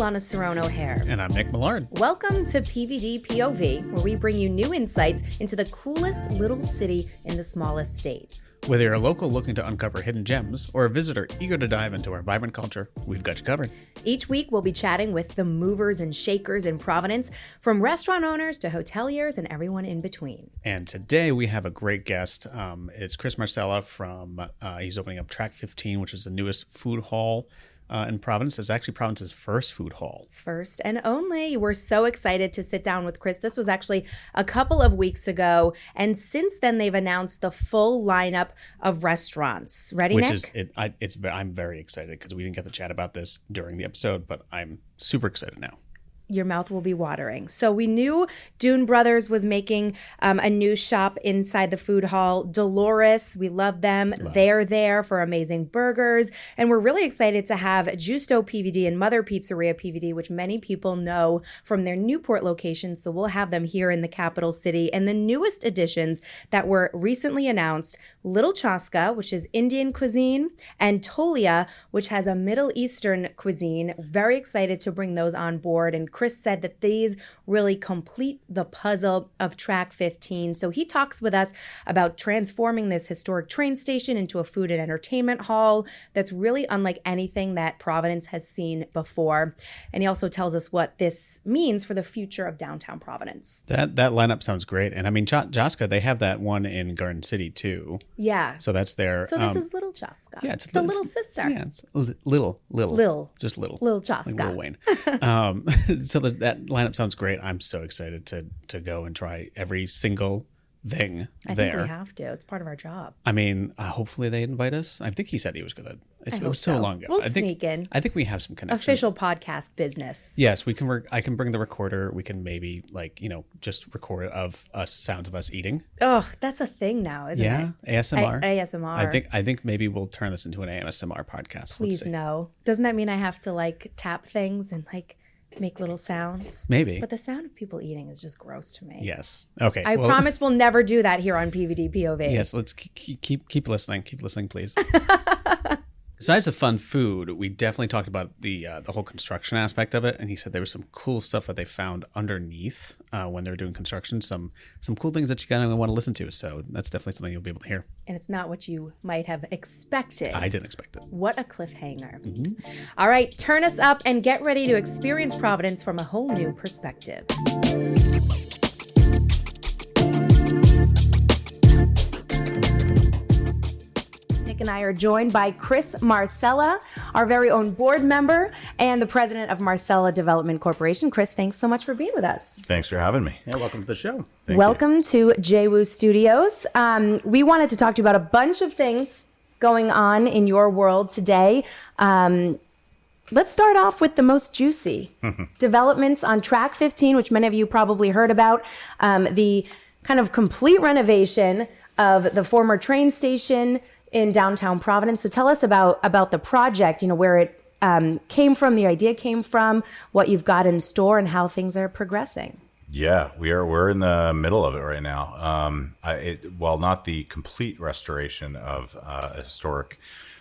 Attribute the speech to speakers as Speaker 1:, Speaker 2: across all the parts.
Speaker 1: Alana Cerrone O'Hare.
Speaker 2: And I'm Nick Millard.
Speaker 1: Welcome to PVD POV, where we bring you new insights into the coolest little city in the smallest state.
Speaker 2: Whether you're a local looking to uncover hidden gems or a visitor eager to dive into our vibrant culture, we've got you covered.
Speaker 1: Each week, we'll be chatting with the movers and shakers in Providence, from restaurant owners to hoteliers and everyone in between.
Speaker 2: And today we have a great guest. It's Chris Marsella from, he's opening up Track 15, which is the newest food hall in Providence. It's actually Providence's first food hall.
Speaker 1: First and only. We're so excited to sit down with Chris. This was actually a couple of weeks ago. And since then, they've announced the full lineup of restaurants. Ready, Nick?
Speaker 2: I'm very excited because we didn't get to chat about this during the episode, but I'm super excited now.
Speaker 1: Your mouth will be watering. So we knew Dune Brothers was making a new shop inside the food hall. Dolores, we love them. They're there for amazing burgers. And we're really excited to have Justo PVD and Mother Pizzeria PVD, which many people know from their Newport location. So we'll have them here in the capital city. And the newest additions that were recently announced, Little Chaska, which is Indian cuisine, and Tolia, which has a Middle Eastern cuisine. Very excited to bring those on board. And Chris said that these really complete the puzzle of Track 15. So he talks with us about transforming this historic train station into a food and entertainment hall that's really unlike anything that Providence has seen before. And he also tells us what this means for the future of downtown Providence.
Speaker 2: That lineup sounds great. And I mean, Chaska, they have that one in Garden City too.
Speaker 1: Yeah.
Speaker 2: So that's there.
Speaker 1: So this is Little Chaska.
Speaker 2: Yeah, it's
Speaker 1: the little sister.
Speaker 2: Yeah, it's little. Just little.
Speaker 1: Little Chaska.
Speaker 2: Like Lil Wayne. So that lineup sounds great. I'm so excited to go and try every single thing
Speaker 1: I
Speaker 2: there.
Speaker 1: think we have to. It's part of our job.
Speaker 2: I mean, hopefully they invite us. I think he said he was going to. It was so long ago.
Speaker 1: We'll sneak in.
Speaker 2: I think we have some connections.
Speaker 1: Official podcast business.
Speaker 2: Yes, we can. I can bring the recorder. We can maybe just record of us sounds of us eating.
Speaker 1: Oh, that's a thing now, isn't it?
Speaker 2: Yeah, ASMR.
Speaker 1: ASMR.
Speaker 2: I think maybe we'll turn this into an ASMR podcast.
Speaker 1: Please no. Doesn't that mean I have to tap things and make little sounds?
Speaker 2: Maybe.
Speaker 1: But the sound of people eating is just gross to me.
Speaker 2: Yes. Okay.
Speaker 1: I promise we'll never do that here on PVD POV.
Speaker 2: Yes. Let's keep listening. Keep listening, please. Besides the fun food, we definitely talked about the whole construction aspect of it, and he said there was some cool stuff that they found underneath when they were doing construction. Some cool things that you kind of want to listen to. So that's definitely something you'll be able to hear.
Speaker 1: And it's not what you might have expected.
Speaker 2: I didn't expect it.
Speaker 1: What a cliffhanger! Mm-hmm. All right, turn us up and get ready to experience Providence from a whole new perspective. And I are joined by Chris Marsella, our very own board member and the president of Marsella Development Corporation. Chris, thanks so much for being with us.
Speaker 3: Thanks for having me.
Speaker 2: Yeah, welcome to the show.
Speaker 1: Welcome to JWoo Studios. We wanted to talk to you about a bunch of things going on in your world today. Let's start off with the most juicy developments on Track 15, which many of you probably heard about. The kind of complete renovation of the former train station in downtown Providence. So tell us about the project, where it came from, the idea came from, what you've got in store, and how things are progressing.
Speaker 3: Yeah, we're in the middle of it right now. While not the complete restoration of a historic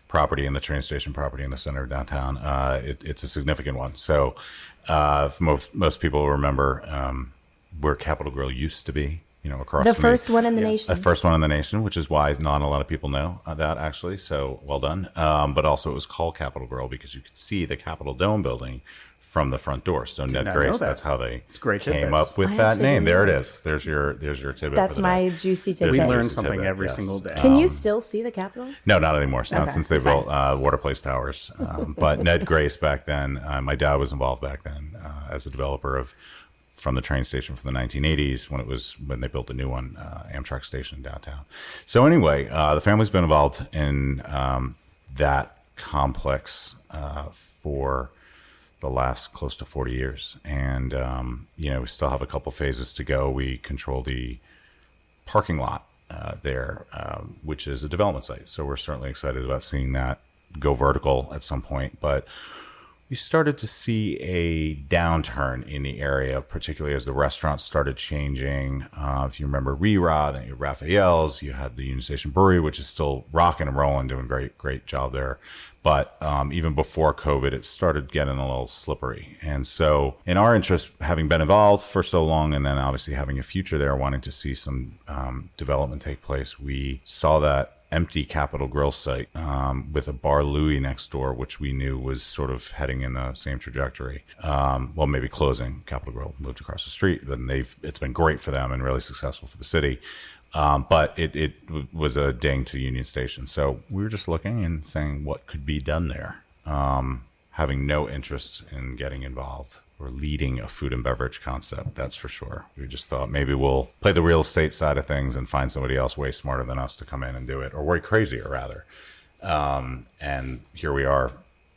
Speaker 3: property in the train station property in the center of downtown, it's a significant one. So most people remember where Capitol Grill used to be. Across
Speaker 1: the first one in the nation.
Speaker 3: The first one in the nation, which is why not a lot of people know that, actually. So well done. But also it was called Capitol Grill because you could see the Capitol Dome building from the front door. So Ned Grace, that's how they came up with that name. There it is. There's your tidbit.
Speaker 1: That's my juicy tidbit.
Speaker 2: We learn something every single day.
Speaker 1: Can you still see the Capitol?
Speaker 3: No, not anymore. Not since they built Water Place Towers. But Ned Grace back then, my dad was involved back then as a developer from the train station from the 1980s when they built the new one, Amtrak station downtown. So anyway, the family's been involved in that complex for the last close to 40 years. And, we still have a couple phases to go. We control the parking lot there, which is a development site. So we're certainly excited about seeing that go vertical at some point. But we started to see a downturn in the area, particularly as the restaurants started changing. If you remember Rerod, then you had Raphael's, you had the Union Station Brewery, which is still rocking and rolling, doing great job there. But even before COVID, it started getting a little slippery. And so in our interest, having been involved for so long and then obviously having a future there, wanting to see some development take place, we saw that empty Capitol Grill site with a Bar Louie next door, which we knew was sort of heading in the same trajectory. Well, maybe closing. Capitol Grill moved across the street, but it's been great for them and really successful for the city. But it was a ding to Union Station. So we were just looking and saying what could be done there, having no interest in getting involved or leading a food and beverage concept, that's for sure. We just thought maybe we'll play the real estate side of things and find somebody else way smarter than us to come in and do it, or way crazier rather. And here we are.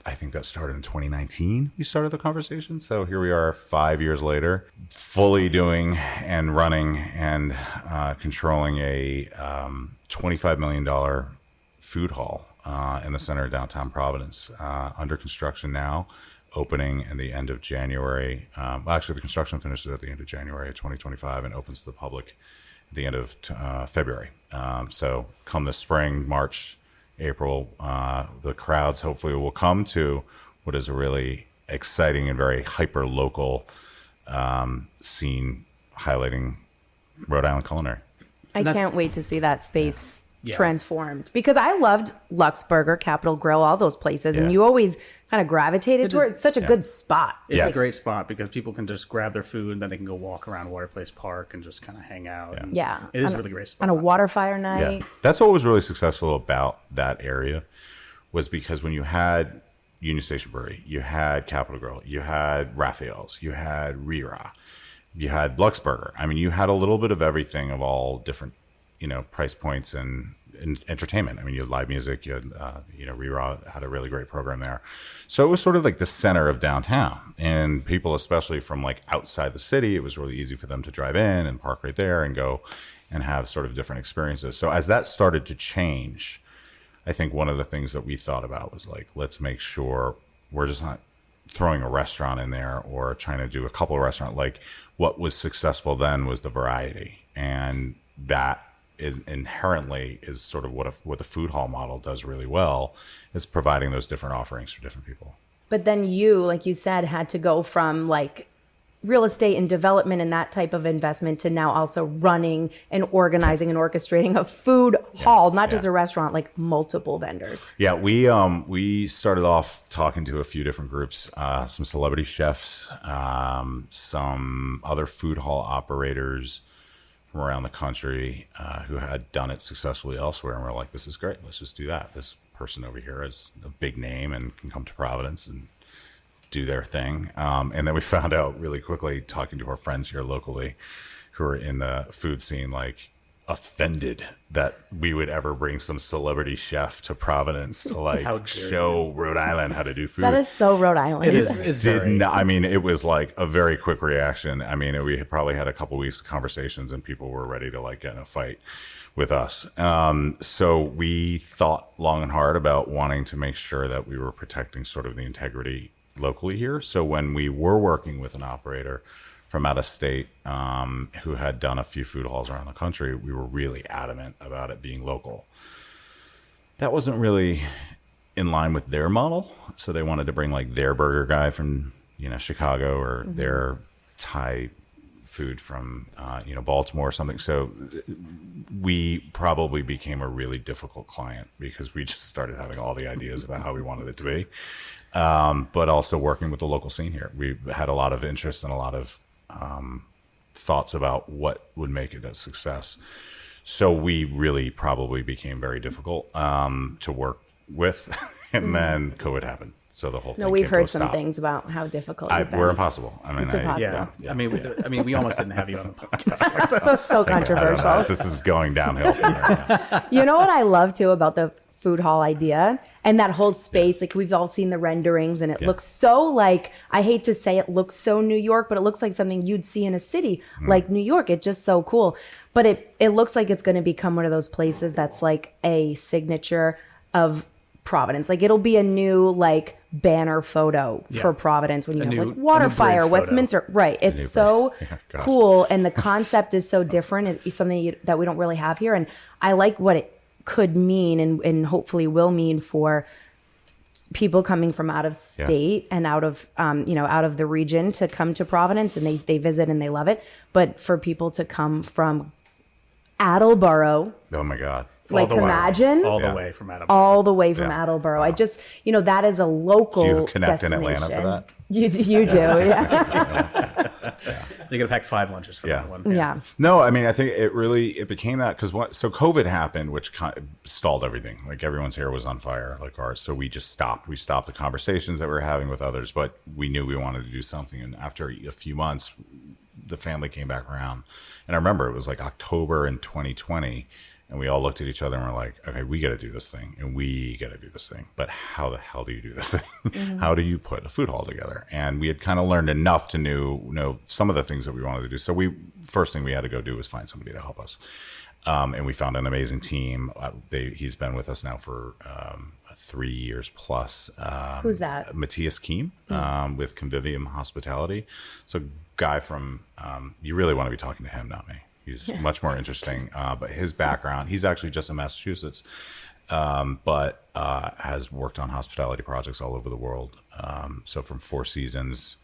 Speaker 3: I think that started in 2019. We started the conversation. So here we are 5 years later, fully doing and running and controlling a $25 million food hall in the center of downtown Providence, under construction now, opening in the end of January. Actually, the construction finishes at the end of January of 2025 and opens to the public at the end of February. So come this spring, March, April, the crowds hopefully will come to what is a really exciting and very hyper local scene highlighting Rhode Island culinary.
Speaker 1: I can't wait to see that space transformed, because I loved Lux Burger, Capitol Grill, all those places, and you always kind of gravitated toward it. It's such a good spot.
Speaker 2: It's a great spot because people can just grab their food and then they can go walk around Water Place Park and just kind of hang out. It is a really great spot.
Speaker 1: On a water fire night.
Speaker 3: Yeah. That's what was really successful about that area, was because when you had Union Station Brewery, you had Capitol Grill, you had Raphael's, you had Rera, you had Lux Burger. I mean, you had a little bit of everything of all different, price points and entertainment. I mean, you had live music, you had, Rera had a really great program there. So it was sort of like the center of downtown, and people, especially from like outside the city, it was really easy for them to drive in and park right there and go and have sort of different experiences. So as that started to change, I think one of the things that we thought about was like, let's make sure we're just not throwing a restaurant in there or trying to do a couple of restaurants. Like, what was successful then was the variety, and that is inherently is sort of what the food hall model does really well, is providing those different offerings for different people.
Speaker 1: But then you, like you said, had to go from like real estate and development and that type of investment to now also running and organizing and orchestrating a food hall, not just a restaurant, like multiple vendors. Yeah,
Speaker 3: we started off talking to a few different groups, some celebrity chefs, some other food hall operators from around the country who had done it successfully elsewhere, and we're like, this is great, let's just do that. This person over here is a big name and can come to Providence and do their thing. And then we found out really quickly, talking to our friends here locally who are in the food scene, like offended that we would ever bring some celebrity chef to Providence to like show Rhode Island how to do food.
Speaker 1: That is so Rhode Island.
Speaker 2: It is.
Speaker 3: It was like a very quick reaction. I mean, we had probably had a couple weeks of conversations and people were ready to like get in a fight with us. So we thought long and hard about wanting to make sure that we were protecting sort of the integrity locally here. So when we were working with an operator from out of state who had done a few food halls around the country, we were really adamant about it being local. That wasn't really in line with their model. So they wanted to bring like their burger guy from, Chicago, or their Thai food from, Baltimore or something. So we probably became a really difficult client because we just started having all the ideas about how we wanted it to be. But also working with the local scene here. We had a lot of interest and a lot of thoughts about what would make it a success. So we really probably became very difficult to work with. And then COVID happened. So the whole thing.
Speaker 1: No, we've heard some things about how difficult you've been.
Speaker 3: We're impossible. I mean,
Speaker 1: it's impossible.
Speaker 2: Yeah. I mean, we almost didn't have you on the podcast.
Speaker 1: so controversial.
Speaker 3: This is going downhill from there.
Speaker 1: You know what I love too about the food hall idea and that whole space? Like, we've all seen the renderings and it looks so like, I hate to say it looks so New York, but it looks like something you'd see in a city like New York. It's just so cool. But it looks like it's going to become one of those places that's like a signature of Providence. Like, it'll be a new like banner photo for Providence when you have like water
Speaker 2: bridge
Speaker 1: fire,
Speaker 2: photo.
Speaker 1: Westminster. Right. It's so cool. And the concept is so different. It's something that we don't really have here. And I like what it could mean and hopefully will mean for people coming from out of state and out of out of the region to come to Providence, and they visit and they love it. But for people to come from Attleboro,
Speaker 3: Oh my God.
Speaker 1: like imagine
Speaker 2: all the way from Attleboro.
Speaker 1: all the way from Attleboro. I just that is a local.
Speaker 3: Do you connect in
Speaker 1: destination.
Speaker 3: Atlanta for that?
Speaker 1: You do, yeah.
Speaker 2: You're gonna pack 5 lunches for that one.
Speaker 1: Yeah.
Speaker 3: No, I mean, I think it became that because so COVID happened, which kind of stalled everything. Like everyone's hair was on fire, like ours. So we just stopped. We stopped the conversations that we were having with others, but we knew we wanted to do something. And after a few months, the family came back around. And I remember it was like October in 2020. And we all looked at each other and we're like, okay, we got to do this thing and we got to do this thing. But how the hell do you do this thing? Mm-hmm. How do you put a food hall together? And we had kind of learned enough to know some of the things that we wanted to do. So first thing we had to go do was find somebody to help us. And we found an amazing team. He's been with us now for 3 years plus.
Speaker 1: Who's that?
Speaker 3: Matthias Keem with Convivium Hospitality. So guy from, you really want to be talking to him, not me. He's much more interesting, but his background, he's actually just in Massachusetts, but has worked on hospitality projects all over the world. So from Four Seasons,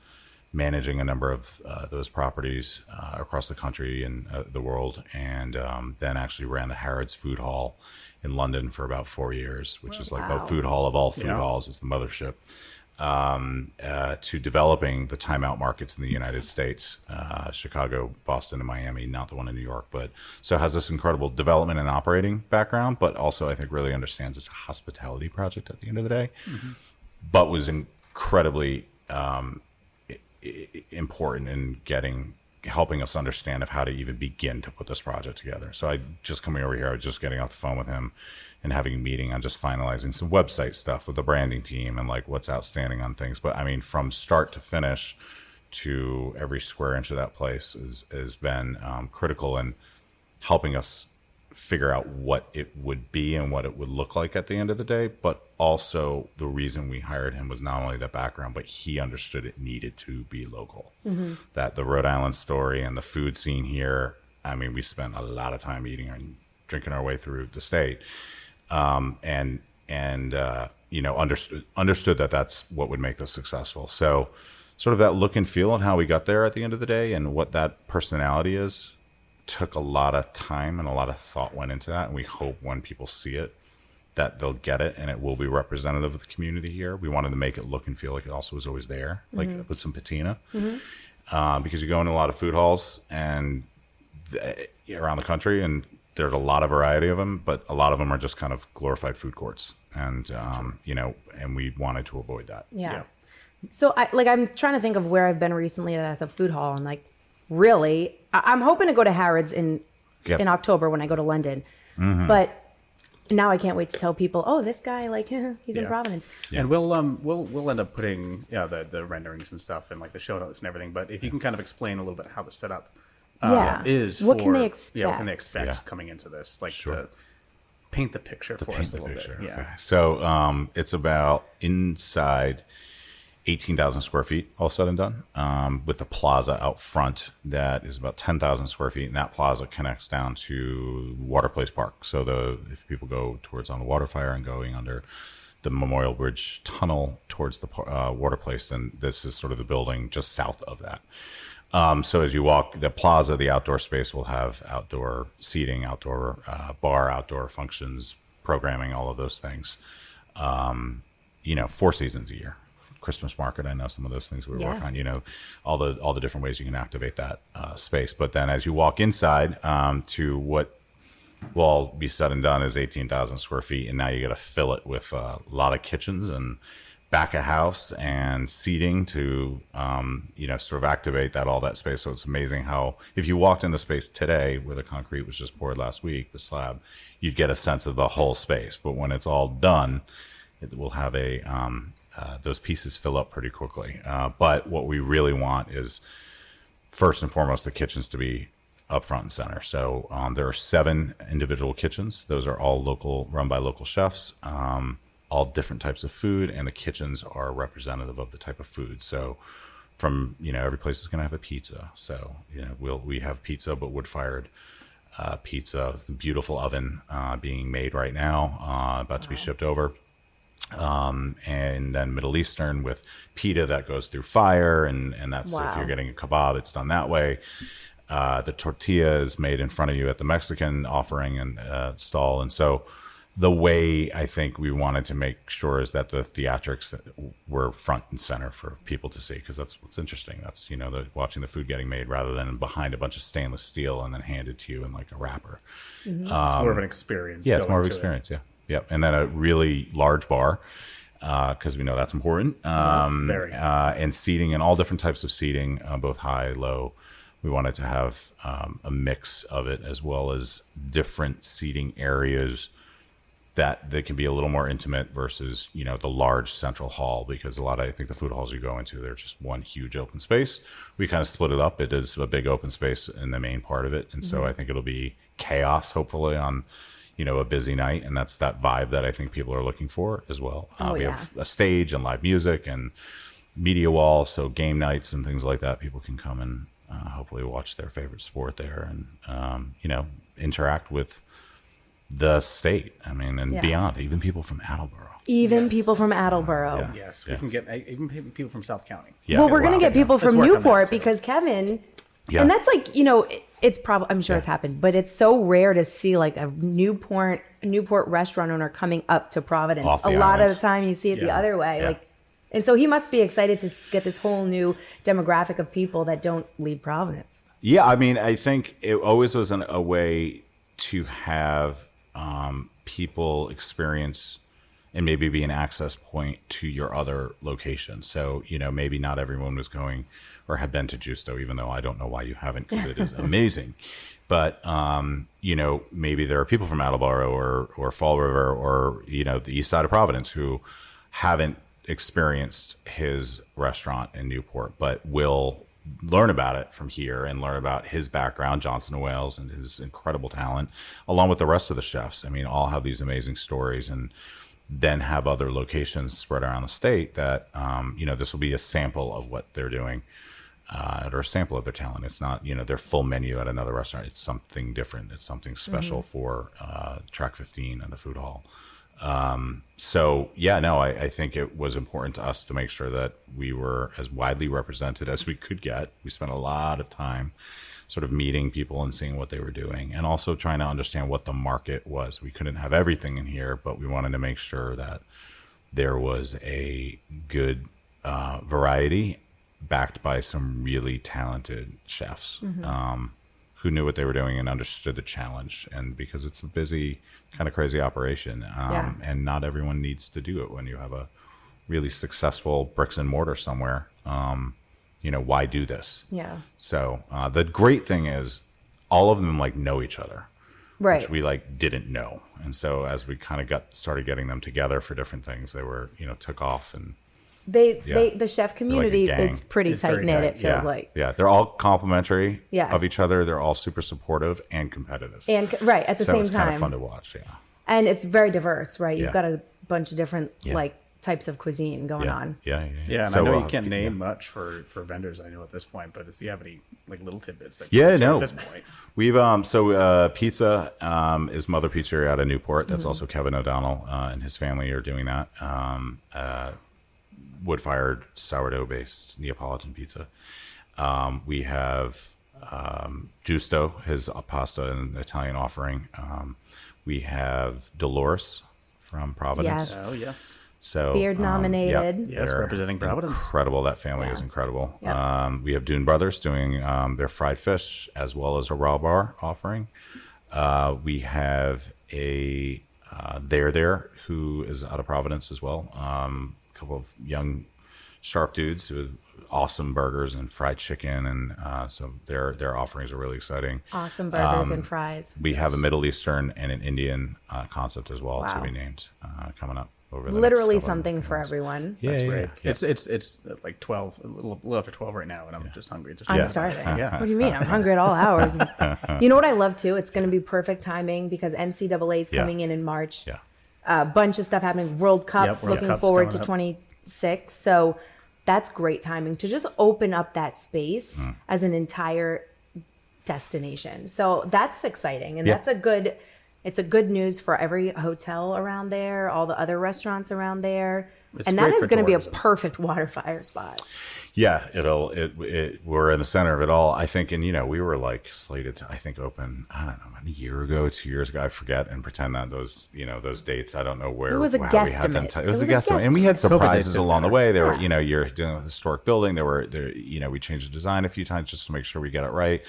Speaker 3: managing a number of those properties across the country and the world, and then actually ran the Harrods Food Hall in London for about 4 years, which is like the food hall of all food halls. It's the mothership. To developing the timeout markets in the United States, Chicago, Boston, and Miami, not the one in New York, but so has this incredible development and operating background, but also I think really understands it's a hospitality project at the end of the day, but was incredibly important in helping us understand of how to even begin to put this project together. So coming over here, I was just getting off the phone with him and having a meeting on just finalizing some website stuff with the branding team and like what's outstanding on things. But I mean, from start to finish to every square inch of that place has been critical in helping us figure out what it would be and what it would look like at the end of the day. But also the reason we hired him was not only that background, but he understood it needed to be local. Mm-hmm. That the Rhode Island story and the food scene here, I mean, we spent a lot of time eating and drinking our way through the state. Understood that that's what would make this successful. So sort of that look and feel and how we got there at the end of the day and what that personality is took a lot of time and a lot of thought went into that. And we hope when people see it, that they'll get it and it will be representative of the community here. We wanted to make it look and feel like it also was always there, like with some patina. Mm-hmm. Because you go into a lot of food halls and around the country and there's a lot of variety of them, but a lot of them are just kind of glorified food courts. And, and we wanted to avoid that.
Speaker 1: Yeah. So I'm trying to think of where I've been recently that's a food hall. And like, really, I'm hoping to go to Harrods in October when I go to London. Mm-hmm. But now I can't wait to tell people, oh, this guy, like, he's in Providence.
Speaker 2: Yeah. And we'll end up putting the renderings and stuff and like the show notes and everything. But if you can kind of explain a little bit how the setup is,
Speaker 1: what can they expect?
Speaker 2: Yeah, what can they expect coming into this? Like, paint the picture for us a little bit. Yeah.
Speaker 3: Okay. So it's about inside 18,000 square feet, all said and done, with a plaza out front that is about 10,000 square feet. And that plaza connects down to Water Place Park. So if people go towards on the water fire and going under the Memorial Bridge tunnel towards the Water Place, then this is sort of the building just south of that. So as you walk the plaza, the outdoor space will have outdoor seating, outdoor bar, outdoor functions, programming, all of those things. 4 seasons a year. Christmas market, I know some of those things we work on, all the different ways you can activate that space. But then as you walk inside to what will all be said and done is 18,000 square feet. And now you got to fill it with a lot of kitchens and back of house and seating to, sort of activate all that space. So it's amazing how if you walked in the space today where the concrete was just poured last week, the slab, you'd get a sense of the whole space. But when it's all done, it will have those pieces fill up pretty quickly. But what we really want is, first and foremost, the kitchens to be up front and center. So there are 7 individual kitchens. Those are all run by local chefs. all different types of food, and the kitchens are representative of the type of food. So from, every place is going to have a pizza. So, we have pizza, but wood-fired pizza, beautiful oven being made right now, about to be shipped over. And then Middle Eastern with pita that goes through fire, and that's if you're getting a kebab, it's done that way. The tortilla is made in front of you at the Mexican offering and stall. And so the way I think we wanted to make sure is that the theatrics were front and center for people to see, because that's what's interesting. That's, watching the food getting made rather than behind a bunch of stainless steel and then handed to you in like a wrapper.
Speaker 4: Mm-hmm. It's more of an experience.
Speaker 3: Yeah, it's more of an experience. Yeah. Yep. And then a really large bar, because we know that's important.
Speaker 4: Very.
Speaker 3: And seating, and all different types of seating, both high, low. We wanted to have a mix of it, as well as different seating areas that they can be a little more intimate versus, the large central hall, because I think the food halls you go into, they're just one huge open space. We kind of split it up. It is a big open space in the main part of it. And so I think it'll be chaos, hopefully, on, a busy night. And that's that vibe that I think people are looking for as well. We have a stage and live music and media wall. So game nights and things like that, people can come and hopefully watch their favorite sport there and, interact with the state. I mean, and beyond, even people from Attleboro.
Speaker 1: People from Attleboro.
Speaker 4: Yes, we can get even people from South County.
Speaker 3: Yeah.
Speaker 1: Well, we're going to get people from Newport,
Speaker 4: that,
Speaker 1: because Kevin, and that's like, it's probably, I'm sure it's happened, but it's so rare to see like a Newport restaurant owner coming up to Providence. A lot of the time you see it the other way. Like, and so he must be excited to get this whole new demographic of people that don't leave Providence.
Speaker 3: Yeah, I mean, I think it always was a way to have people experience and maybe be an access point to your other location. So, maybe not everyone was going or have been to Justo, even though I don't know why you haven't, because it is amazing. But, maybe there are people from Attleboro or Fall River or, the east side of Providence who haven't experienced his restaurant in Newport, but will learn about it from here and learn about his background, Johnson and Wales, and his incredible talent, along with the rest of the chefs. I mean, all have these amazing stories, and then have other locations spread around the state that, this will be a sample of what they're doing, or a sample of their talent. It's not, their full menu at another restaurant. It's something different. It's something special for Track 15 and the food hall. I think it was important to us to make sure that we were as widely represented as we could get. We spent a lot of time sort of meeting people and seeing what they were doing, and also trying to understand what the market was. We couldn't have everything in here, but we wanted to make sure that there was a good variety backed by some really talented chefs who knew what they were doing and understood the challenge. And because it's a busy, kind of crazy operation, and not everyone needs to do it when you have a really successful bricks and mortar somewhere. Why do this?
Speaker 1: Yeah.
Speaker 3: So the great thing is all of them know each other,
Speaker 1: right?
Speaker 3: Which we didn't know. And so as we kind of started getting them together for different things, they were, took off, and
Speaker 1: the chef community, it's pretty tight knit. It feels like.
Speaker 3: Yeah, they're all complimentary
Speaker 1: Yeah.
Speaker 3: of each other. They're all super supportive and competitive.
Speaker 1: And right at the same
Speaker 3: it's
Speaker 1: time,
Speaker 3: kind of fun to watch. Yeah.
Speaker 1: And it's very diverse, right? You've
Speaker 3: Yeah.
Speaker 1: got a bunch of different types of cuisine going on.
Speaker 3: Yeah.
Speaker 4: Yeah, and
Speaker 3: So,
Speaker 4: I know you can't name much for vendors, I know at this point, but if you have any little tidbits that
Speaker 3: Yeah,
Speaker 4: you can share
Speaker 3: no.
Speaker 4: at this point.
Speaker 3: We've pizza is Mother Pizzeria out of Newport. That's also Kevin O'Donnell and his family are doing that. Wood-fired sourdough based Neapolitan pizza. We have Justo, his pasta and Italian offering. We have Dolores from Providence.
Speaker 1: Yes.
Speaker 4: Oh, yes.
Speaker 3: So
Speaker 1: Beard nominated.
Speaker 4: Yes,
Speaker 3: they're
Speaker 4: representing Providence.
Speaker 3: Incredible. That family is incredible.
Speaker 1: Yep.
Speaker 3: We have Dune Brothers doing their fried fish as well as a raw bar offering. We have a There who is out of Providence as well. A couple of young sharp dudes who have awesome burgers and fried chicken, and so their offerings are really exciting.
Speaker 1: Awesome burgers and fries.
Speaker 3: We have a Middle Eastern and an Indian concept as well to
Speaker 1: Wow.
Speaker 3: be named coming up over the
Speaker 1: Literally
Speaker 3: next couple
Speaker 1: something
Speaker 3: of
Speaker 1: for
Speaker 3: months.
Speaker 1: everyone.
Speaker 4: That's great.
Speaker 3: Yeah.
Speaker 4: It's like 12, a little after 12 right now, and I'm just hungry.
Speaker 1: I'm starving.
Speaker 4: Yeah.
Speaker 1: What do you mean? I'm hungry at all hours. You know what I love too? It's going to be perfect timing because NCAA is coming in March.
Speaker 3: Yeah.
Speaker 1: a bunch of stuff happening. World Cup,
Speaker 4: Yep, World
Speaker 1: looking
Speaker 4: Cup's
Speaker 1: forward to
Speaker 4: coming up.
Speaker 1: 26. So that's great timing to just open up that space as an entire destination. So that's exciting. And it's a good news for every hotel around there, all the other restaurants around there. And that
Speaker 4: great
Speaker 1: is
Speaker 4: for
Speaker 1: going to be a
Speaker 4: tourism.
Speaker 1: perfect water fire spot.
Speaker 3: Yeah, we're in the center of it all. I think, and we were like slated to, I think, open, I don't know, a year ago, 2 years ago, I forget, and pretend that those dates, I don't know where.
Speaker 1: It was a
Speaker 3: how we had them
Speaker 1: guesstimate.
Speaker 3: it was a guesstimate. And we had surprises
Speaker 2: didn't
Speaker 3: along the
Speaker 2: matter.
Speaker 3: way. There were, you're dealing with a historic building. We changed the design a few times just to make sure we get it right.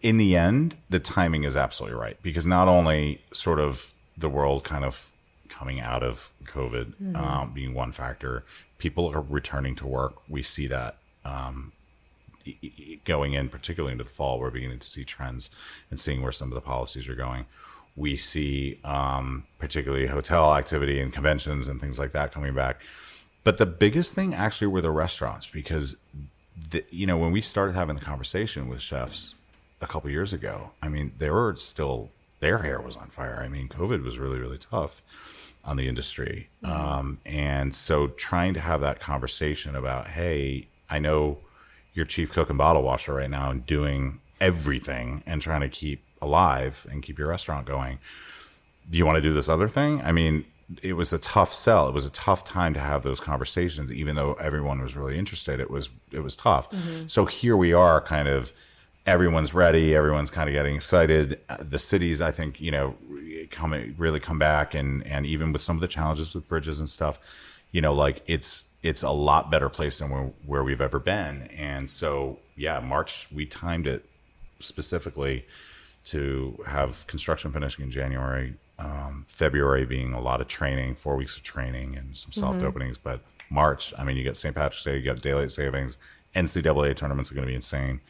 Speaker 3: In the end, the timing is absolutely right, because not only sort of the world kind of coming out of COVID being one factor, people are returning to work. We see that going in, particularly into the fall. We're beginning to see trends and seeing where some of the policies are going. We see particularly hotel activity and conventions and things like that coming back. But the biggest thing actually were the restaurants, because when we started having the conversation with chefs a couple years ago, I mean, they were still, their hair was on fire. I mean, COVID was really, really tough on the industry. And so trying to have that conversation about, hey, I know you're chief cook and bottle washer right now and doing everything and trying to keep alive and keep your restaurant going. Do you want to do this other thing? I mean, it was a tough sell. It was a tough time to have those conversations, even though everyone was really interested. It was tough. So here we are, kind of, everyone's ready. Everyone's kind of getting excited. The cities, I think, really come back, and even with some of the challenges with bridges and stuff, it's a lot better place than where we've ever been. And so, March, we timed it specifically to have construction finishing in January, February being a lot of training, 4 weeks of training and some soft openings. But March, I mean, you got St. Patrick's Day, you got daylight savings, NCAA tournaments are going to be insane.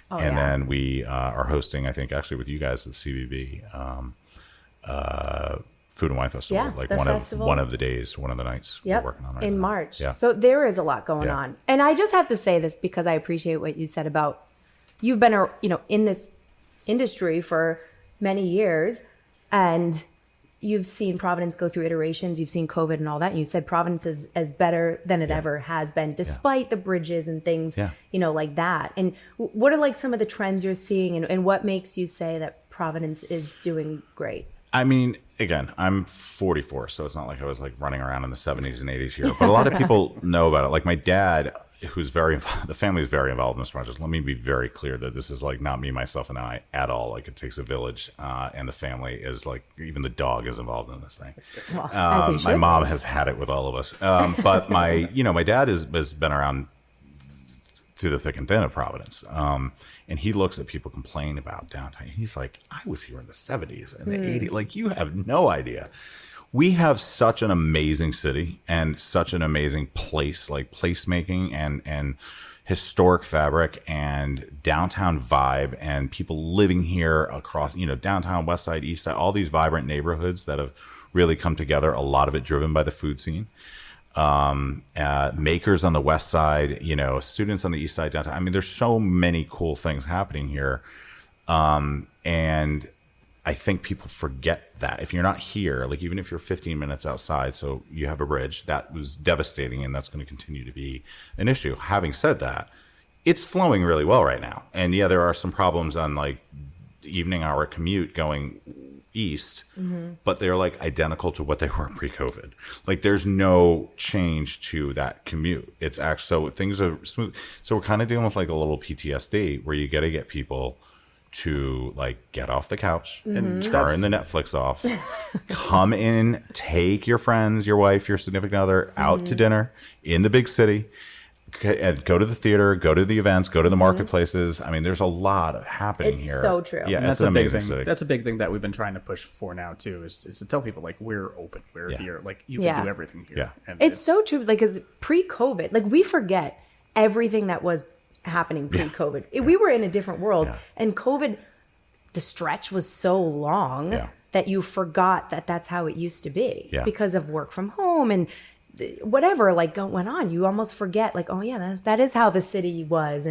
Speaker 3: Then we are hosting, I think, actually with you guys, the CVB Food and Wine Festival, one of the days, one of the nights we're working on right
Speaker 1: in
Speaker 3: now.
Speaker 1: March.
Speaker 3: Yeah.
Speaker 1: So there is a lot going on. And I just have to say this because I appreciate what you said about, you've been in this industry for many years, and you've seen Providence go through iterations. You've seen COVID and all that. And you said Providence is better than it ever has been, despite the bridges and things, like that. And what are like some of the trends you're seeing, and what makes you say that Providence is doing great?
Speaker 3: I mean, again, I'm 44, so it's not like I was like running around in the 70s and 80s here. But a lot of people know about it. Like my dad, who's the family is very involved in this project. Let me be very clear that this is like not me, myself, and I at all. Like it takes a village, and the family is like, even the dog is involved in this thing.
Speaker 1: Well, as he should.
Speaker 3: My mom has had it with all of us. But my dad has been around through the thick and thin of Providence. And he looks at people complain about downtown. He's like, I was here in the 70s and the 80s. Like, you have no idea. We have such an amazing city and such an amazing place, like placemaking and historic fabric and downtown vibe, and people living here across, downtown, west side, east side, all these vibrant neighborhoods that have really come together, a lot of it driven by the food scene. Makers on the west side, students on the east side, downtown. I mean, there's so many cool things happening here. And I think people forget that if you're not here, like even if you're 15 minutes outside, so you have a bridge, that was devastating, and that's going to continue to be an issue. Having said that, it's flowing really well right now. And there are some problems on like evening hour commute going east, but they're like identical to what they were pre-COVID. Like there's no change to that commute. It's actually, so things are smooth. So we're kind of dealing with like a little PTSD where you got to get people to like get off the couch and turn the Netflix off, come in, take your friends, your wife, your significant other out to dinner in the big city, and go to the theater, go to the events, go to the marketplaces. I mean, there's a lot happening here.
Speaker 1: It's so true.
Speaker 3: Yeah,
Speaker 4: And
Speaker 3: it's
Speaker 4: that's
Speaker 3: an
Speaker 4: a big
Speaker 3: amazing
Speaker 4: thing.
Speaker 3: city.
Speaker 4: That's a big thing that we've been trying to push for now too, is to tell people like we're open, we're here, like you can do everything here.
Speaker 3: Yeah.
Speaker 4: And
Speaker 1: It's so true. Like, because pre-COVID, like we forget everything that was happening pre-COVID. We were in a different world, and COVID, the stretch was so long that you forgot that that's how it used to be because of work from home and whatever went on. You almost forget like, oh yeah, that is how the city was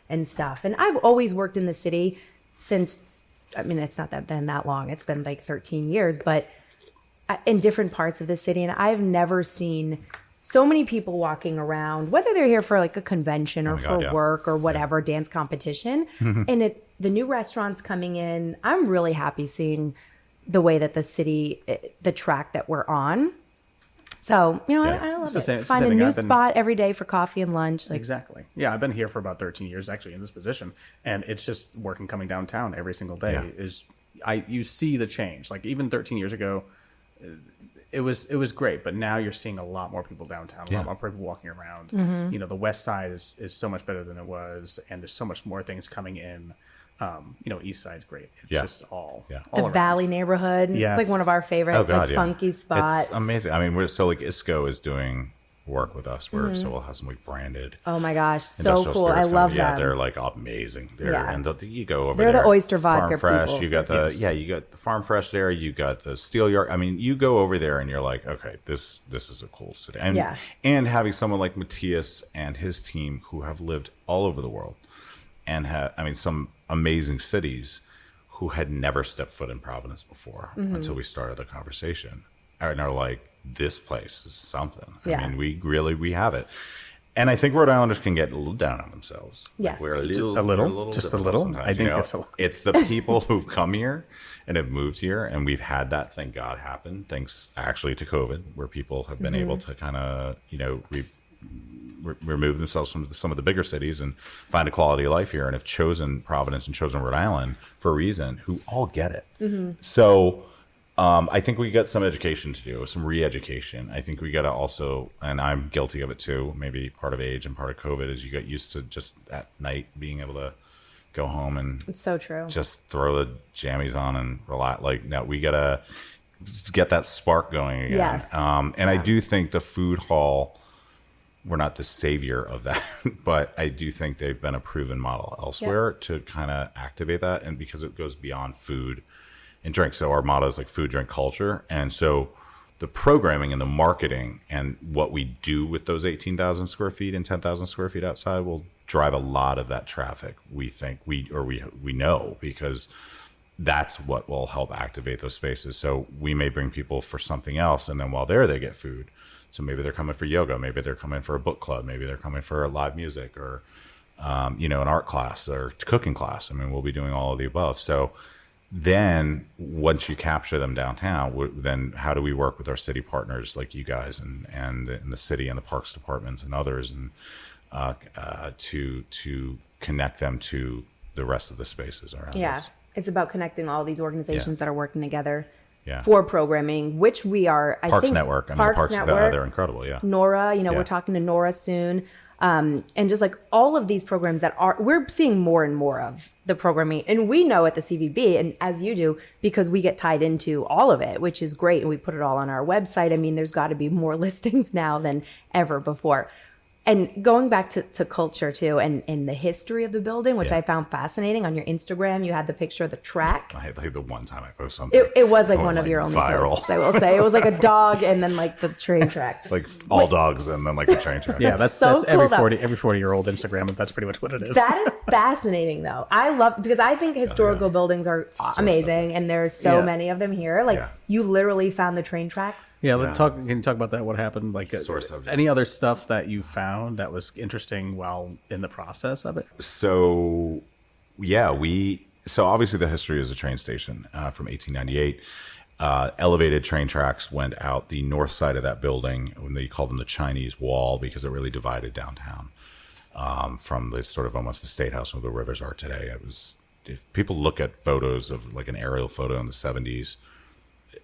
Speaker 1: and stuff. And I've always worked in the city since, I mean, it's not that long. It's been like 13 years, but in different parts of the city, and I've never seen so many people walking around, whether they're here for like a convention or for work or whatever, dance competition. And the new restaurants coming in, I'm really happy seeing the way that the city, the track that we're on. So, I love it. Find a new spot every day for coffee and lunch.
Speaker 4: Exactly. Yeah, I've been here for about 13 years actually in this position, and it's just working coming downtown every single day you see the change. Like even 13 years ago, it was great, but now you're seeing a lot more people downtown, a lot more people walking around. The west side is so much better than it was, and there's so much more things coming in. East side's great. It's just all
Speaker 1: the Valley neighborhood. It's like one of our favorite funky spots.
Speaker 3: It's amazing. I mean, ISCO is doing work with us where so we'll have some like branded.
Speaker 1: Oh my gosh, so cool! I love them.
Speaker 3: Yeah, they're like amazing. And you go over
Speaker 1: there.
Speaker 3: They're
Speaker 1: the oyster vodka
Speaker 3: Farm Fresh.
Speaker 1: people.
Speaker 3: You got the you got the Farm Fresh there. You got the Steel Yard. I mean, you go over there and you're like, okay, this is a cool city. And having someone like Matthias and his team who have lived all over the world and have some amazing cities who had never stepped foot in Providence before until we started the conversation, and are like, this place is something. I mean, we have it. And I think Rhode Islanders can get a little down on themselves.
Speaker 1: Yes.
Speaker 4: We're a little. I think
Speaker 3: it's the people who've come here and have moved here, and we've had that, thank God, happen, thanks actually to COVID, where people have been able to kind of, remove themselves from some of the bigger cities and find a quality of life here, and have chosen Providence and chosen Rhode Island for a reason, who all get it. So I think we got some education to do, some re-education. I think we got to also, and I'm guilty of it too, maybe part of age and part of COVID, is you got used to just at night being able to go home and
Speaker 1: it's so true.
Speaker 3: Just throw the jammies on and relax. Like, no, we got to get that spark going again.
Speaker 1: Yes.
Speaker 3: I do think the food hall, we're not the savior of that, but I do think they've been a proven model elsewhere to kind of activate that, and because it goes beyond food and drink. So our motto is like food, drink, culture. And so the programming and the marketing and what we do with those 18,000 square feet and 10,000 square feet outside will drive a lot of that traffic. We think we know, because that's what will help activate those spaces. So we may bring people for something else, and then while there, they get food. So maybe they're coming for yoga, maybe they're coming for a book club, maybe they're coming for live music, or an art class or cooking class. I mean, we'll be doing all of the above. So then once you capture them downtown, then how do we work with our city partners like you guys and in the city and the parks departments and others, and to connect them to the rest of the spaces around us?
Speaker 1: It's about connecting all these organizations that are working together for programming, which we are.
Speaker 3: Parks Network. Parks Network, they're incredible. Yeah.
Speaker 1: Nora, we're talking to Nora soon. And just like all of these programs we're seeing more and more of the programming, and we know at the CVB, and as you do, because we get tied into all of it, which is great. And we put it all on our website. I mean, there's got to be more listings now than ever before. And going back to culture too, and the history of the building, which I found fascinating. On your Instagram, you had the picture of the track.
Speaker 3: I had like the one time I post something.
Speaker 1: It was like one of your only posts, I will say. It was like a dog and then like the train track.
Speaker 3: Like all dogs and then like the train track.
Speaker 4: Yeah, that's
Speaker 1: cool,
Speaker 4: every 40-year-old Instagram. That's pretty much what it is.
Speaker 1: That is fascinating though. I love, because I think historical buildings are amazing, and there's so many of them here. Like you literally found the train tracks.
Speaker 4: Can you talk about that? What happened? Like any other stuff that you found that was interesting while in the process of it?
Speaker 3: So obviously the history is a train station from 1898. Elevated train tracks went out the north side of that building, when they called them the Chinese Wall, because it really divided downtown from the sort of almost the State House where the rivers are today. If people look at photos of like an aerial photo in the 70s,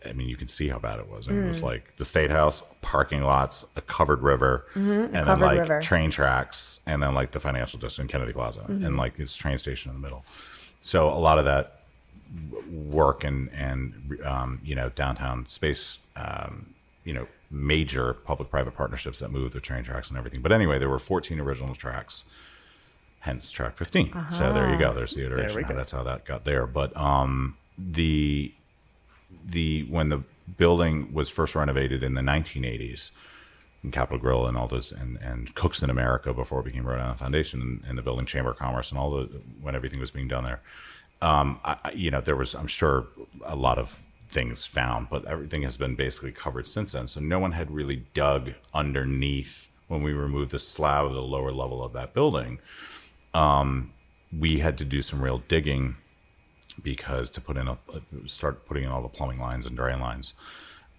Speaker 3: I mean, you can see how bad it was. I mean, it was like the State House, parking lots, a covered river, and then like train tracks, and then like the financial district, Kennedy Plaza, and like this train station in the middle. So a lot of that work and downtown space, major public-private partnerships that moved the train tracks and everything. But anyway, there were 14 original tracks, hence track 15. So there you go. There's the iteration. That's how that got there. But when the building was first renovated in the 1980s, in Capitol Grill and all those, and Cooks in America before it became Rhode Island Foundation, and the building Chamber of Commerce and when everything was being done there, there was, I'm sure, a lot of things found, but everything has been basically covered since then. So no one had really dug underneath when we removed the slab of the lower level of that building. We had to do some real digging because to start putting in all the plumbing lines and drain lines.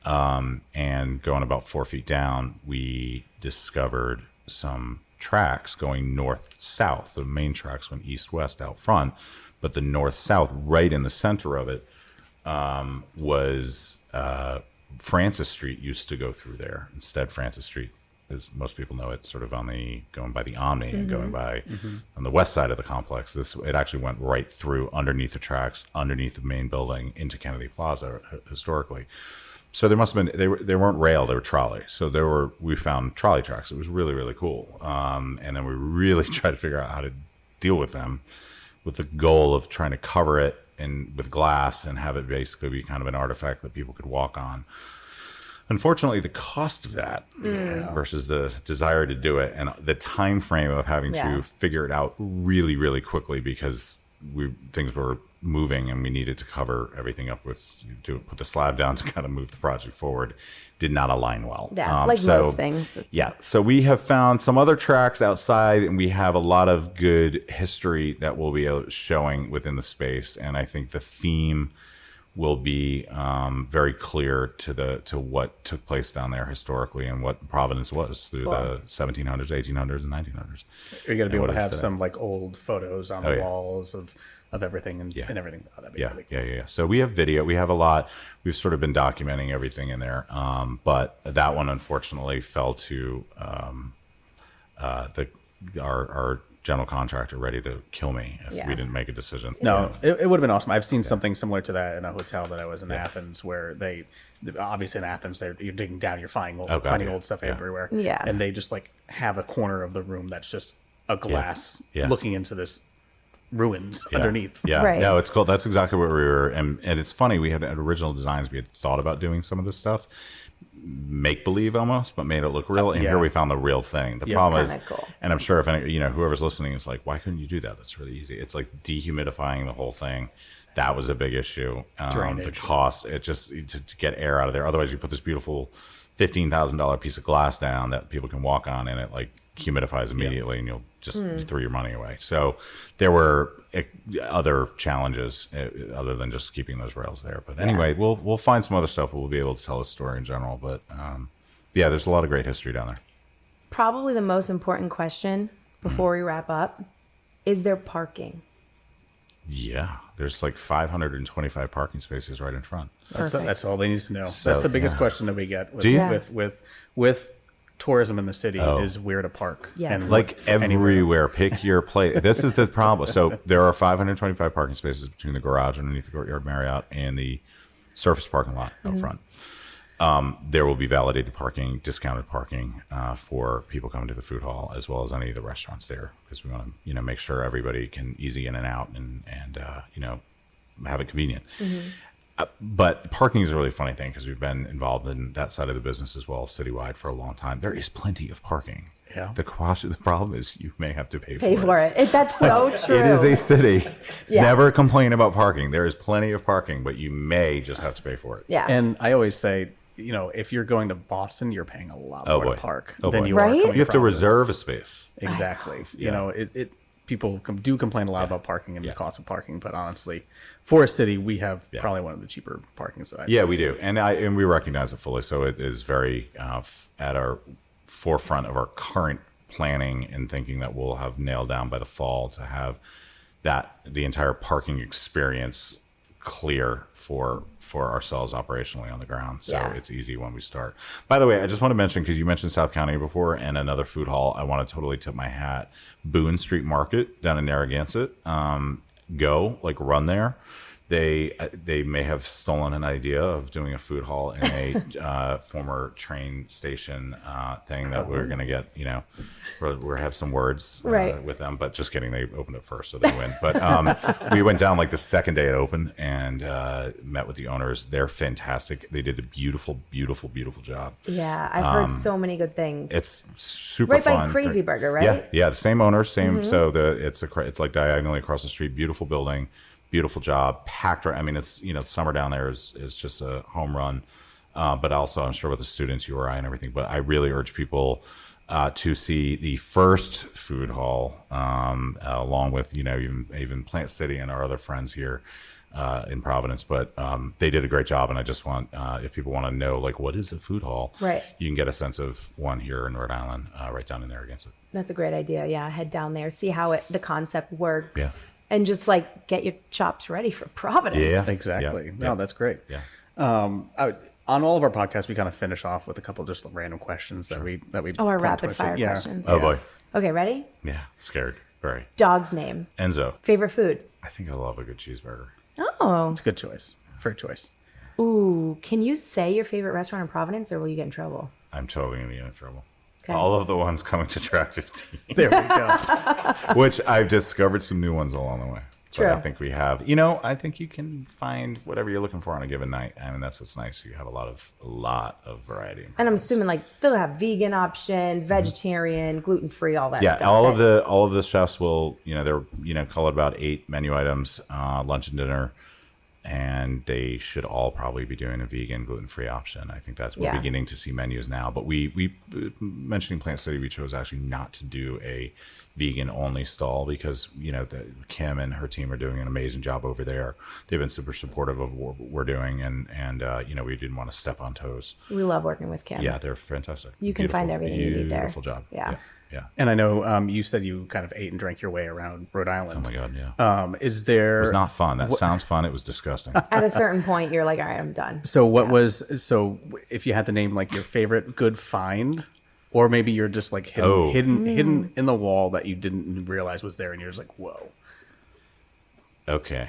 Speaker 3: And going about 4 feet down, we discovered some tracks going north-south. The main tracks went east-west out front, but the north-south, right in the center of it, was Francis Street used to go through there. Instead, Francis Street, as most people know it, sort of going by the Omni and going by on the west side of the complex. It actually went right through underneath the tracks, underneath the main building into Kennedy Plaza historically. So there must have been, they weren't rail, they were trolley. So we found trolley tracks. It was really, really cool. And then we really tried to figure out how to deal with them with the goal of trying to cover it with glass and have it basically be kind of an artifact that people could walk on. Unfortunately, the cost of that versus the desire to do it and the time frame of having to figure it out really, really quickly because things were moving and we needed to cover everything up to put the slab down to kind of move the project forward did not align well.
Speaker 1: Yeah, most things.
Speaker 3: Yeah, so we have found some other tracks outside and we have a lot of good history that we'll be showing within the space. And I think the theme will be very clear to what took place down there historically and what Providence was through the 1700s, 1800s, and 1900s.
Speaker 4: You're going to be able to have some like old photos on the walls of everything and everything. Oh, that'd be really cool.
Speaker 3: Yeah. So we have video. We have a lot. We've sort of been documenting everything in there. But that one, unfortunately, fell to our general contractor ready to kill me if we didn't make a decision.
Speaker 4: No, it would have been awesome. I've seen something similar to that in a hotel that I was in Athens, where obviously in Athens, you're digging down, you're finding old stuff everywhere.
Speaker 1: Yeah.
Speaker 4: And they just like have a corner of the room that's just a glass looking into this ruins underneath.
Speaker 3: Yeah,
Speaker 1: right.
Speaker 3: No, it's cool. That's exactly what we were. And it's funny, we had original designs. We had thought about doing some of this stuff, make believe almost, but made it look real. And here we found the real thing. The problem is,
Speaker 1: cool.
Speaker 3: and I'm sure if whoever's listening is like, why couldn't you do that? That's really easy. It's like dehumidifying the whole thing. That was a big issue. The cost, it just to get air out of there. Otherwise, you put this beautiful $15,000 piece of glass down that people can walk on, and it like humidifies immediately, and you'll just throw your money away. So there were other challenges other than just keeping those rails there. But anyway, we'll find some other stuff. We'll be able to tell a story in general. But there's a lot of great history down there.
Speaker 1: Probably the most important question before we wrap up is there parking? Yeah,
Speaker 3: there's like 525 parking spaces right in front.
Speaker 4: That's all they need to know. So, that's the biggest question that we get with tourism in the city is where to park.
Speaker 1: Yes.
Speaker 3: And like everywhere, pick your place. This is the problem. So there are 525 parking spaces between the garage underneath the Courtyard Marriott and the surface parking lot out front. There will be validated parking, discounted parking for people coming to the food hall, as well as any of the restaurants there, because we want to, make sure everybody can easy in and out and have it convenient. But parking is a really funny thing because we've been involved in that side of the business as well, citywide, for a long time. There is plenty of parking.
Speaker 4: Yeah.
Speaker 3: The problem is you may have to pay
Speaker 1: for it. That's so true.
Speaker 3: It is a city. Never complain about parking. There is plenty of parking, but you may just have to pay for it.
Speaker 1: Yeah.
Speaker 4: And I always say, if you're going to Boston, you're paying a lot more to park than you
Speaker 1: are
Speaker 4: coming
Speaker 3: You have to reserve a space.
Speaker 4: Exactly. People do complain a lot about parking and the cost of parking, but honestly, for a city, we have probably one of the cheaper parking sites.
Speaker 3: Yeah, we do, and we recognize it fully. So it is very at our forefront of our current planning and thinking that we'll have nailed down by the fall to have the entire parking experience clear for ourselves operationally on the ground. So it's easy when we start. By the way, I just want to mention, because you mentioned South County before and another food hall, I want to totally tip my hat. Boone Street Market down in Narragansett. Run there. They may have stolen an idea of doing a food hall in a former train station thing that we're going to get, we have some words with them, but just kidding. They opened it first, so they win. But we went down like the second day it opened and met with the owners. They're fantastic. They did a beautiful, beautiful, beautiful job.
Speaker 1: Yeah, I've heard so many good things.
Speaker 3: It's super fun.
Speaker 1: Right by Crazy Burger, right?
Speaker 3: Yeah, the same owners, same. So it's like diagonally across the street. Beautiful building. beautiful job, packed. I mean, it's, summer down there is just a home run. But also, I'm sure with the students, URI and everything. But I really urge people to see the first food hall, along with even Plant City and our other friends here in Providence. But they did a great job, and I just want, if people want to know, like, what is a food hall,
Speaker 1: right,
Speaker 3: you can get a sense of one here in Rhode Island, right down in Narragansett.
Speaker 1: That's a great idea. Yeah, head down there, see how the concept works, and just like get your chops ready for Providence.
Speaker 3: Yeah,
Speaker 4: exactly. No, that's great.
Speaker 3: Yeah.
Speaker 4: On all of our podcasts, we kind of finish off with a couple just random questions that we
Speaker 1: our rapid fire questions.
Speaker 3: Oh boy.
Speaker 1: Okay, ready?
Speaker 3: Yeah, scared. Very.
Speaker 1: Dog's name.
Speaker 3: Enzo.
Speaker 1: Favorite food.
Speaker 3: I think I love a good cheeseburger.
Speaker 1: Oh.
Speaker 4: It's a good choice. Fair choice.
Speaker 1: Ooh, can you say your favorite restaurant in Providence, or will you get in trouble?
Speaker 3: I'm totally going to get in trouble.
Speaker 1: Okay.
Speaker 3: All of the ones coming to Track 15.
Speaker 4: There we go.
Speaker 3: Which I've discovered some new ones along the way.
Speaker 1: True.
Speaker 3: But I think we have, I think you can find whatever you're looking for on a given night. I mean, that's what's nice. You have a lot of variety.
Speaker 1: And I'm assuming like they'll have vegan options, vegetarian, gluten-free, all that
Speaker 3: yeah,
Speaker 1: stuff.
Speaker 3: all of the chefs will, they're, call it about 8 menu items, lunch and dinner. And they should all probably be doing a vegan, gluten-free option. I think we're beginning to see menus now. But we mentioning Plant City, we chose actually not to do a vegan-only stall because, Kim and her team are doing an amazing job over there. They've been super supportive of what we're doing, and we didn't want to step on toes.
Speaker 1: We love working with Kim.
Speaker 3: Yeah, they're fantastic.
Speaker 1: You can find everything you need there.
Speaker 3: Beautiful job.
Speaker 1: Yeah.
Speaker 3: Yeah.
Speaker 4: And I know you said you kind of ate and drank your way around Rhode Island.
Speaker 3: Oh my God, yeah.
Speaker 4: Is there?
Speaker 3: It was not fun. That sounds fun. It was disgusting.
Speaker 1: At a certain point, you're like, all right, I'm done.
Speaker 4: So if you had to name like your favorite good find, or maybe you're just like hidden in the wall that you didn't realize was there, and you're just like, whoa.
Speaker 3: Okay.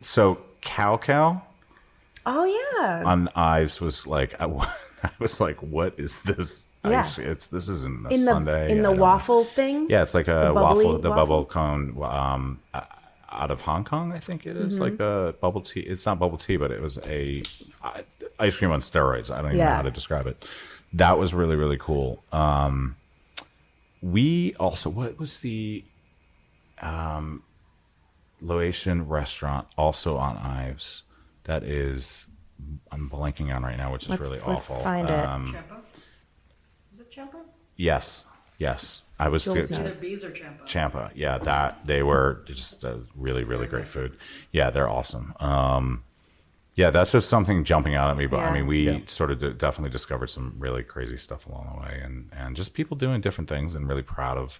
Speaker 3: So Cow.
Speaker 1: Oh yeah.
Speaker 3: On Ives was like, I was like, what is this?
Speaker 1: Yeah.
Speaker 3: This isn't a Sunday.
Speaker 1: In the waffle thing?
Speaker 3: Yeah, it's like a waffle, bubble cone out of Hong Kong, I think it is. Like a bubble tea. It's not bubble tea, but it was a ice cream on steroids. I don't even know how to describe it. That was really, really cool. We also, what was the Laotian restaurant also on Ives that is, I'm blanking on right now, which is really awful.
Speaker 1: Let's find it.
Speaker 5: Champa? Is it Champa?
Speaker 3: Yes. I was
Speaker 1: Jules
Speaker 5: Either
Speaker 1: knows.
Speaker 5: Bees or Champa.
Speaker 3: Champa. Yeah, that they were just really, really great food. Yeah, they're awesome. Yeah, that's just something jumping out at me. But I mean, we sort of definitely discovered some really crazy stuff along the way, and just people doing different things, and really proud of,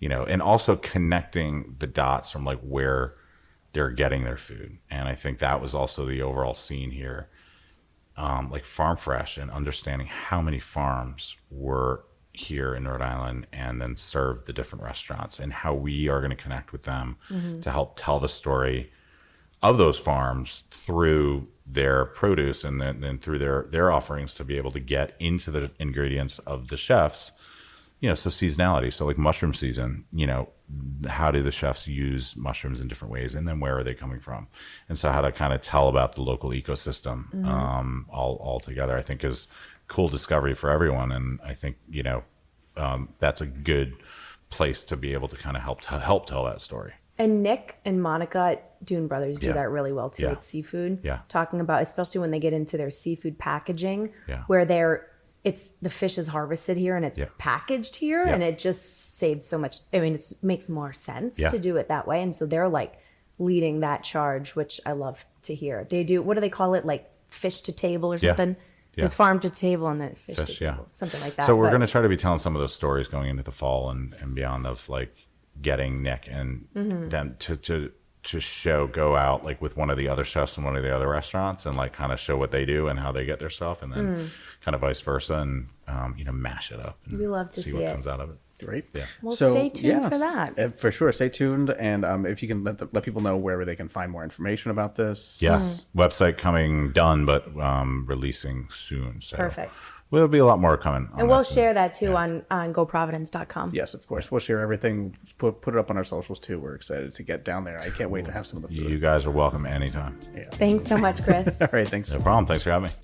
Speaker 3: and also connecting the dots from like where they're getting their food. And I think that was also the overall scene here, like Farm Fresh, and understanding how many farms were here in Rhode Island and then serve the different restaurants, and how we are going to connect with them to help tell the story of those farms through their produce, and then through their offerings to be able to get into the ingredients of the chefs. So seasonality. So like mushroom season, how do the chefs use mushrooms in different ways, and then where are they coming from? And so how to kind of tell about the local ecosystem all together, I think is cool discovery for everyone. And I think, that's a good place to be able to kind of help tell that story.
Speaker 1: And Nick and Monica at Dune Brothers do that really well too at seafood.
Speaker 3: Yeah.
Speaker 1: Talking about, especially when they get into their seafood packaging,
Speaker 3: Yeah.
Speaker 1: where the fish is harvested here and it's packaged here, and it just saves so much. I mean, it makes more sense to do it that way. And so they're like leading that charge, which I love to hear. They do, what do they call it? Like fish to table or something? There's farm to table and then fish to table, something like that.
Speaker 3: So we're going to try to be telling some of those stories going into the fall and beyond, of like getting Nick and them to go out like with one of the other chefs in one of the other restaurants, and like kind of show what they do and how they get their stuff, and then kind of vice versa, and mash it up and
Speaker 1: we love to
Speaker 3: see
Speaker 1: see
Speaker 3: what
Speaker 1: it.
Speaker 3: comes out of it.
Speaker 4: Great.
Speaker 3: Yeah.
Speaker 1: Well, stay tuned for that.
Speaker 4: For sure. Stay tuned. And if you can let people know where they can find more information about this.
Speaker 3: Yeah. Website coming done, but releasing soon. So
Speaker 1: Perfect.
Speaker 3: There'll be a lot more coming.
Speaker 1: And we'll share that too on GoProvidence.com.
Speaker 4: Yes, of course. We'll share everything. Put it up on our socials too. We're excited to get down there. I can't wait to have some of the food.
Speaker 3: You guys are welcome anytime.
Speaker 4: Yeah.
Speaker 1: Thanks so much, Chris.
Speaker 4: All right. Thanks.
Speaker 3: No problem. Thanks for having me.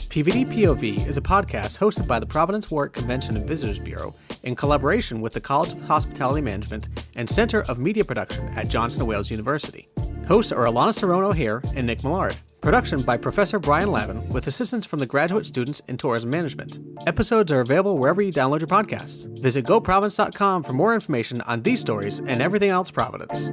Speaker 6: PVD POV is a podcast hosted by the Providence Work Convention and Visitors Bureau in collaboration with the College of Hospitality Management and Center of Media Production at Johnson & Wales University. Hosts are Alana Cerrone here and Nick Millard. Production by Professor Brian Lavin with assistance from the graduate students in tourism management. Episodes are available wherever you download your podcasts. Visit GoProvidence.com for more information on these stories and everything else Providence.